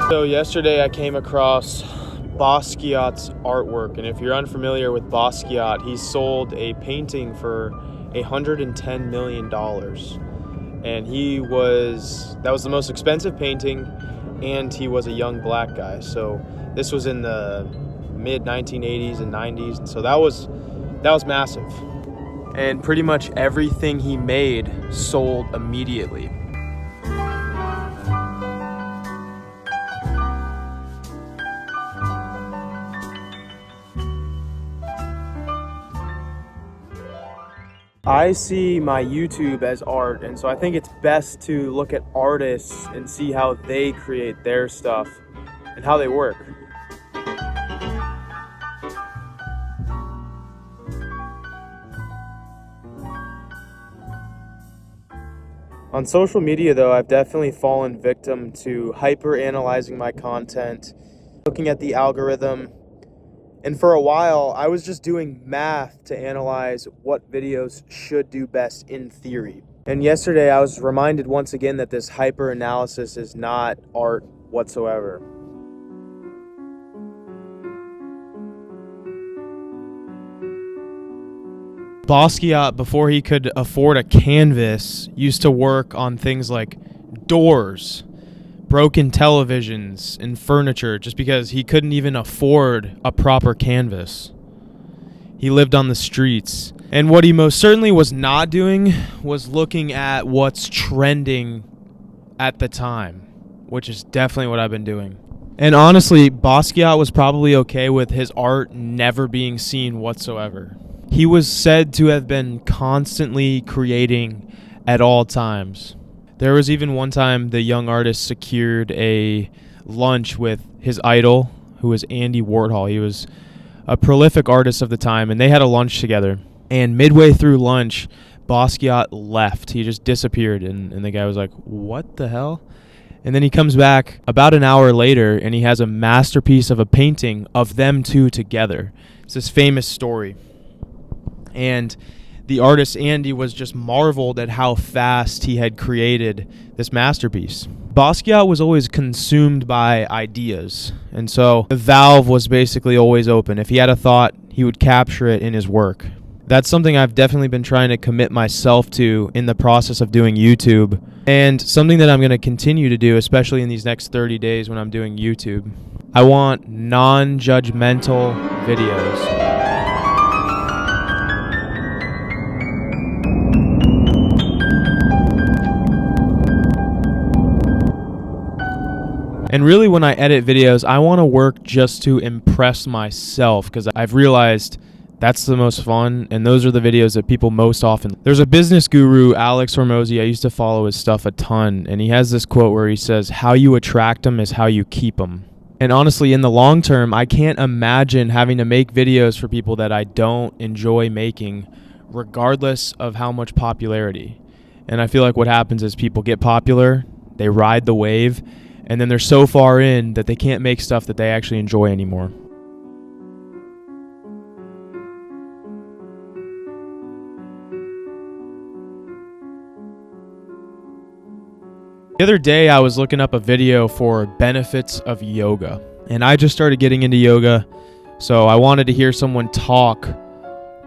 So yesterday I came across Basquiat's artwork, and if you're unfamiliar with Basquiat, he sold a painting for $110 million. And that was the most expensive painting, and he was a young black guy. So this was in the mid 1980s and 90s, and so that was massive. And pretty much everything he made sold immediately. I see my YouTube as art, and so I think it's best to look at artists and see how they create their stuff and how they work. On social media, though, I've definitely fallen victim to hyper-analyzing my content, looking at the algorithm. And for a while, I was just doing math to analyze what videos should do best in theory. And yesterday, I was reminded once again that this hyper-analysis is not art whatsoever. Basquiat, before he could afford a canvas, used to work on things like doors, broken televisions, and furniture just because he couldn't even afford a proper canvas. He lived on the streets. And what he most certainly was not doing was looking at what's trending at the time, which is definitely what I've been doing. And honestly, Basquiat was probably okay with his art never being seen whatsoever. He was said to have been constantly creating at all times. There was even one time the young artist secured a lunch with his idol, who was Andy Warhol. He was a prolific artist of the time, and they had a lunch together. And midway through lunch, Basquiat left. He just disappeared, and the guy was like, "What the hell?" And then he comes back about an hour later, and he has a masterpiece of a painting of them two together. It's this famous story. And the artist Andy was just marveled at how fast he had created this masterpiece. Basquiat was always consumed by ideas, and so the valve was basically always open. If he had a thought, he would capture it in his work. That's something I've definitely been trying to commit myself to in the process of doing YouTube, and something that I'm going to continue to do, especially in these next 30 days when I'm doing YouTube. I want non-judgmental videos. And really, when I edit videos, I want to work just to impress myself, because I've realized that's the most fun, and those are the videos that people most often... There's a business guru, Alex Hormozi. I used to follow his stuff a ton, and he has this quote where he says, "How you attract them is how you keep them." And honestly, in the long term, I can't imagine having to make videos for people that I don't enjoy making, regardless of how much popularity. And I feel like what happens is people get popular, they ride the wave, and then they're so far in that they can't make stuff that they actually enjoy anymore. The other day, I was looking up a video for benefits of yoga, and I just started getting into yoga, so I wanted to hear someone talk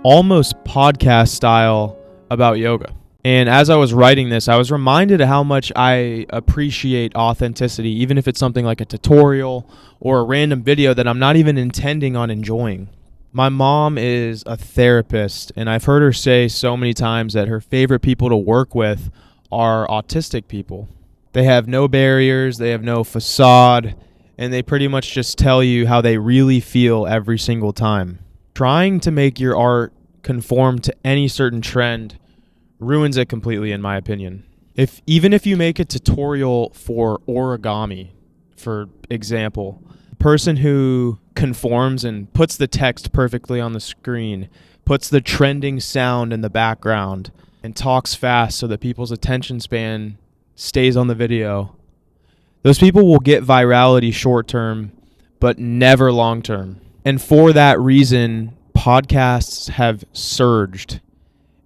almost podcast style about yoga. And as I was writing this, I was reminded of how much I appreciate authenticity, even if it's something like a tutorial or a random video that I'm not even intending on enjoying. My mom is a therapist, and I've heard her say so many times that her favorite people to work with are autistic people. They have no barriers, they have no facade, and they pretty much just tell you how they really feel every single time. Trying to make your art conform to any certain trend ruins it completely, in my opinion. Even if you make a tutorial for origami, for example, the person who conforms and puts the text perfectly on the screen, puts the trending sound in the background, and talks fast so that people's attention span stays on the video, those people will get virality short term, but never long term. And for that reason, podcasts have surged,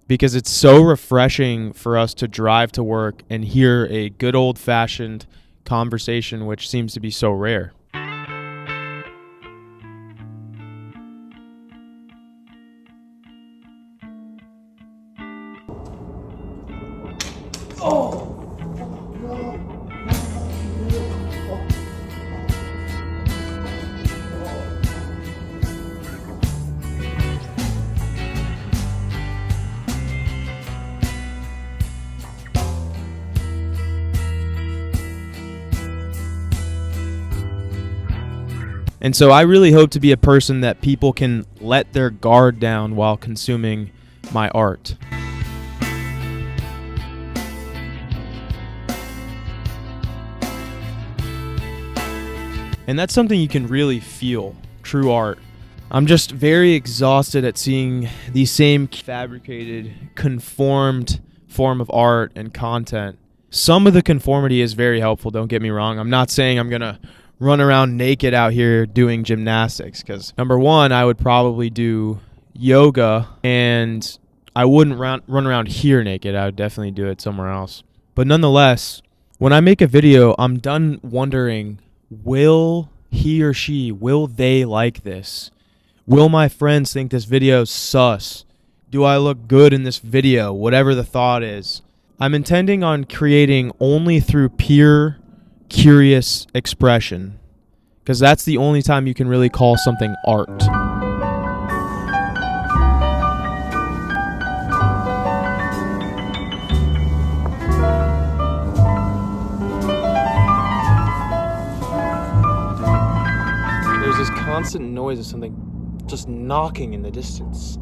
because it's so refreshing for us to drive to work and hear a good old-fashioned conversation, which seems to be so rare. And so I really hope to be a person that people can let their guard down while consuming my art. And that's something you can really feel, true art. I'm just very exhausted at seeing the same fabricated, conformed form of art and content. Some of the conformity is very helpful, don't get me wrong. I'm not saying I'm going to run around naked out here doing gymnastics, because number one, I would probably do yoga, and I wouldn't run around here naked. I would definitely do it somewhere else. But nonetheless, when I make a video, I'm done wondering, will he or she, will they like this? Will my friends think this video's sus? Do I look good in this video? Whatever the thought is. I'm intending on creating only through pure, curious expression, because that's the only time you can really call something art. There's this constant noise of something just knocking in the distance.